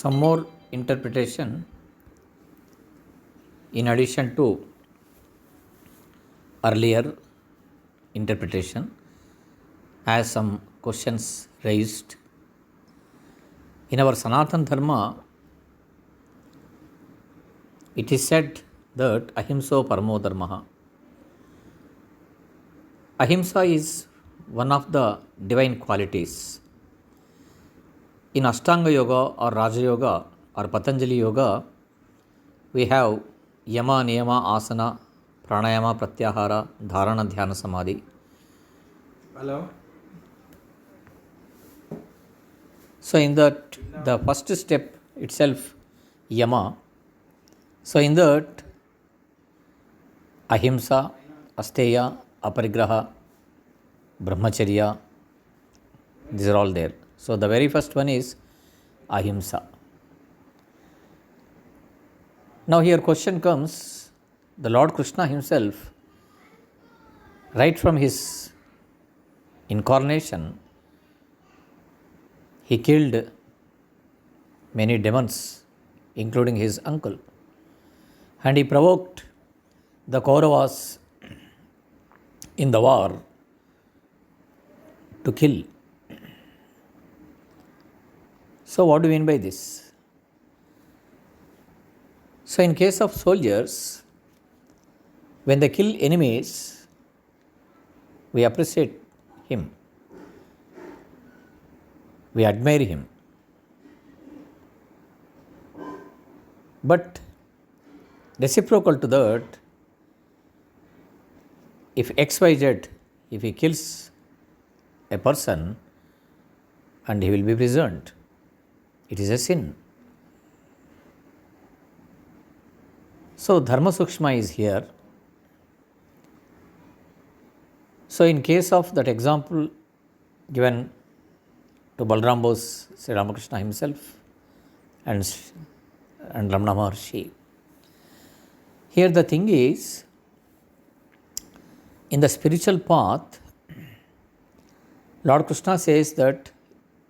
some more interpretation in addition to earlier interpretation, as some questions raised. In our Sanatana Dharma, it is said that ahimso paramo dharmaha. Ahimsa is one of the divine qualities. In Ashtanga Yoga or Raja Yoga or Patanjali Yoga, we have Yama, Niyama, Asana, Pranayama, Pratyahara, Dharana, Dhyana, Samadhi. Hello? So in that, the first step itself, Yama. So in that, Ahimsa, Asteya, Aparigraha, Brahmacharya, these are all there. So the very first one is Ahimsa. Now here question comes, the Lord Krishna himself, right from his incarnation, he killed many demons, including his uncle. And he provoked the Kauravas in the war to kill. So what do you mean by this? So in case of soldiers, when they kill enemies, we appreciate him. We admire him. But reciprocal to that, if XYZ, if he kills a person and he will be prisoned, it is a sin. So Dharma Sukshma is here. So in case of that example given to Balram Bose, Sri Ramakrishna himself and Ramana Maharshi, here the thing is, in the spiritual path, Lord Krishna says that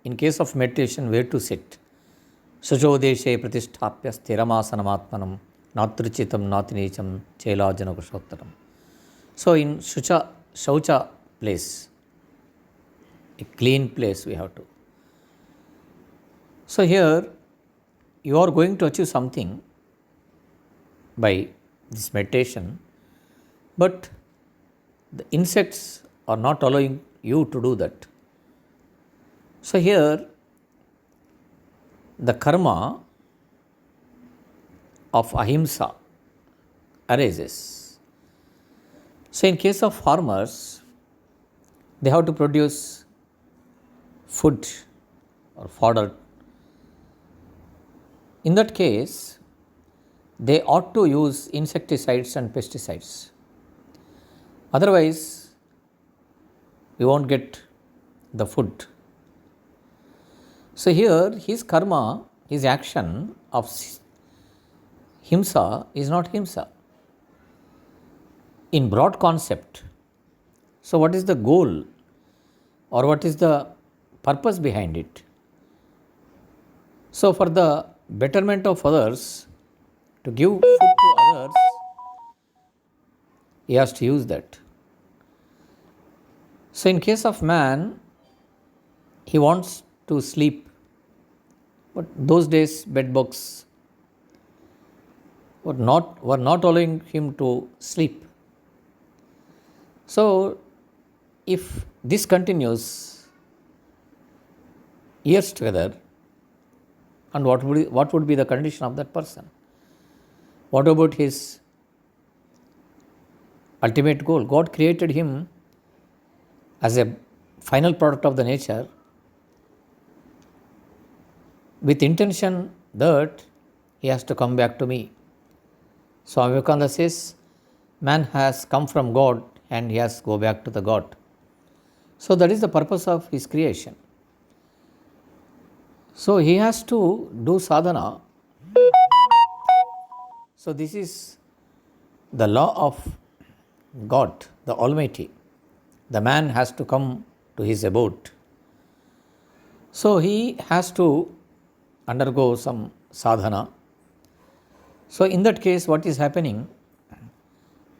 in case of meditation, where to sit? Suchodeshe pratisthapya sthiramasanam natrichitam natinicham chelajana kushottaram. So in Shaucha place, a clean place we have to. So here you are going to achieve something by this meditation, but the insects are not allowing you to do that. So here the karma of ahimsa arises. So in case of farmers, they have to produce food or fodder. In that case, they ought to use insecticides and pesticides. Otherwise, we won't get the food. So here, his karma, his action of himsa is not himsa. In broad concept, so what is the goal or what is the purpose behind it? So for the betterment of others, to give food to others, he has to use that. So in case of man, he wants to sleep, but those days bedbugs were not allowing him to sleep. So if this continues years together, and what would be the condition of that person? What about his ultimate goal? God created him as a final product of the nature with intention that he has to come back to me. Swami Vivekananda says, man has come from God and he has to go back to the God. So that is the purpose of his creation. So he has to do sadhana. So this is the law of God, the Almighty. The man has to come to his abode. So he has to undergo some sadhana. So in that case, what is happening?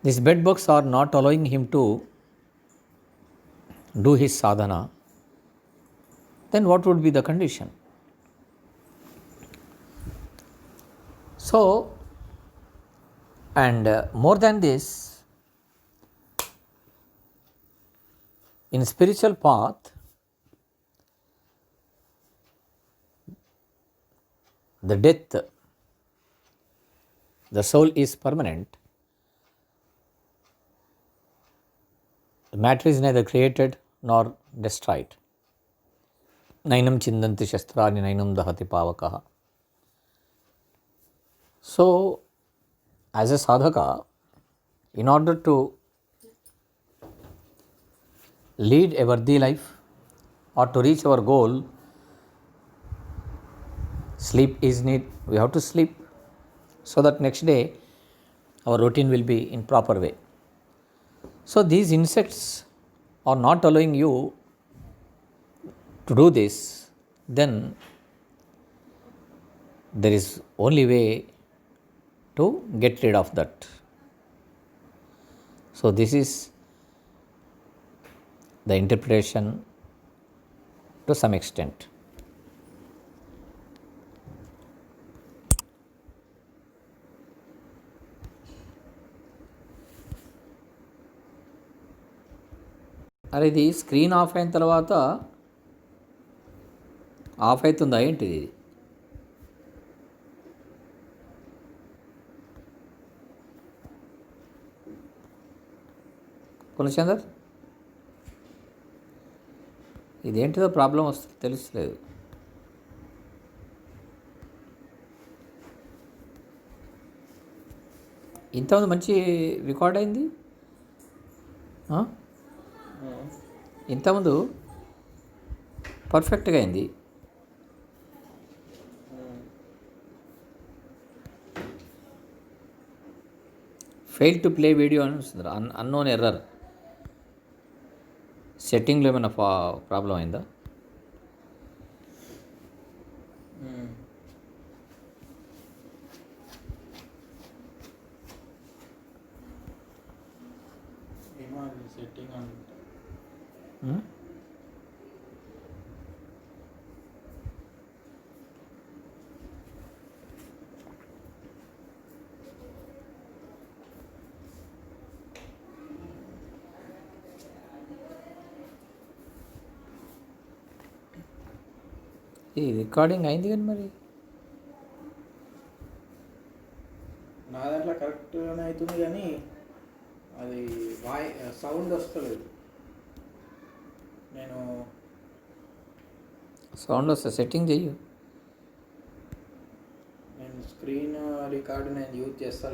These bed bugs are not allowing him to do his sadhana. Then what would be the condition? So, and more than this, in spiritual path, the death, the soul is permanent. The matter is neither created nor destroyed. Nainam chindanti shastrani nainam dahati pavakaha. So, as a sadhaka, in order to lead a worthy life or to reach our goal, sleep is need. We have to sleep so that next day our routine will be in proper way. So these insects are not allowing you to do this, then there is only way to get rid of that. So this is the interpretation to some extent. అరే ఇది screen off అయిన తర్వాత of అవుతుందా ఏంటిది ఇది? కులచందర్, ఇదేంటిదో problem వస్తుంది తెలుస్తలేదు. ఇంతమంది మంచి రికార్డ్ అయింది. ఇంతకుముందు పర్ఫెక్ట్గా అయింది. ఫెయిల్ టు ప్లే వీడియో అని వస్తుంది. Unknown error. సెట్టింగ్లో ఏమైనా ప్రాబ్లం అయిందా? సెట్టింగ్ అంట. ఈ రికార్డింగ్ అయింది కానీ మరి నా దాంట్లో కరెక్ట్గానే అవుతుంది కానీ అది సౌండ్ వస్తలేదు. నేను సౌండ్ వస్తే సెట్టింగ్ చెయ్యు. స్క్రీన్ రికార్డు నేను యూజ్ చేస్తాను.